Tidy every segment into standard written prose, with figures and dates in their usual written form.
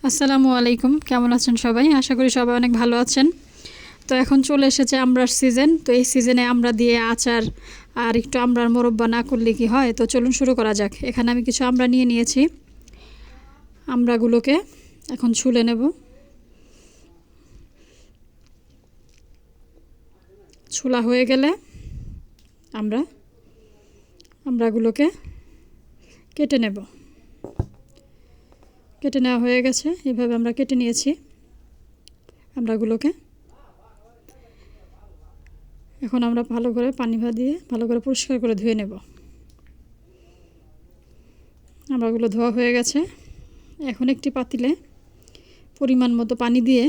আসসালামু আলাইকুম, কেমন আছেন সবাই? আশা করি সবাই অনেক ভালো আছেন। তো এখন চলে এসেছে আমড়ার সিজন। তো এই সিজনে আমরা দিয়ে আচার আর একটু আমড়ার মোরব্বা না করলে কি হয়? তো চলুন শুরু করা যাক। এখানে আমি কিছু আমড়া নিয়ে নিয়েছি। আমড়াগুলোকে এখন ছুলে নেব। ছোলা হয়ে গেলে আমড়াগুলোকে কেটে নেব। কেটে নেওয়া হয়ে গেছে, এভাবে আমরা কেটে নিয়েছি আমড়াগুলোকে। এখন আমরা ভালো করে পানি দিয়ে ভালো করে পরিষ্কার করে ধুয়ে নেব। আমড়াগুলো ধোয়া হয়ে গেছে। এখন একটি পাতিলে পরিমাণ মতো পানি দিয়ে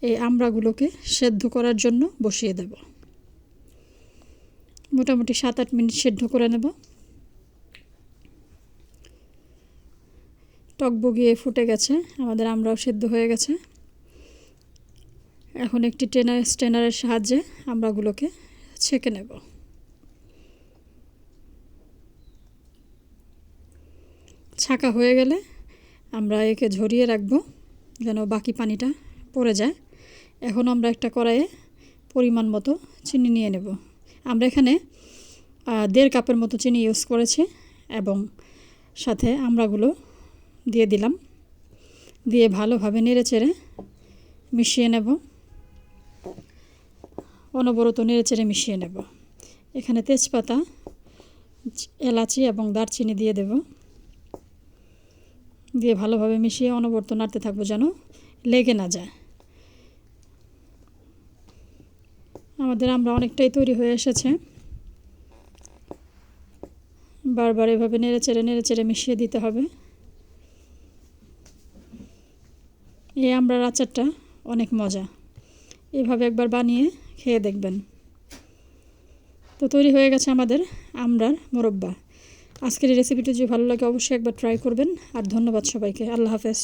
এই আমড়াগুলোকে সেদ্ধ করার জন্য বসিয়ে দেব। মোটামুটি 7-8 মিনিট সেদ্ধ করে নেব। টক বগিয়ে ফুটে গেছে, আমাদের আমড়াও সেদ্ধ হয়ে গেছে। এখন একটি স্ট্রেনারের সাহায্যে আমড়াগুলোকে ছেঁকে নেব। ছাঁকা হয়ে গেলে আমরা একে ঝরিয়ে রাখবো যেন বাকি পানিটা পড়ে যায়। এখন আমরা একটা কড়াইয়ে পরিমাণ মতো চিনি নিয়ে নেব। আমরা এখানে 1.5 কাপের মতো চিনি ইউজ করেছি এবং সাথে আমড়াগুলো দিয়ে দিলাম। দিয়ে ভালোভাবে নেড়েচেড়ে মিশিয়ে নেব। অনবরত নেড়েচেড়ে মিশিয়ে নেব। এখানে তেজপাতা, এলাচি এবং দারচিনি দিয়ে দেব। দিয়ে ভালোভাবে মিশিয়ে অনবরত নাড়তে থাকবো যেন লেগে না যায়। আমাদের আমড়া অনেকটাই তৈরি হয়ে এসেছে। বারবার এভাবে নেড়েচেড়ে মিশিয়ে দিতে হবে। এই আমড়ার আচারটা অনেক মজা, এভাবে একবার বানিয়ে খেয়ে দেখবেন। তো তৈরি হয়ে গেছে আমাদের আমড়ার মোরব্বা। আজকের এই রেসিপিটি যদি ভালো লাগে অবশ্যই একবার ট্রাই করবেন। আর ধন্যবাদ সবাইকে। আল্লাহ হাফেজ।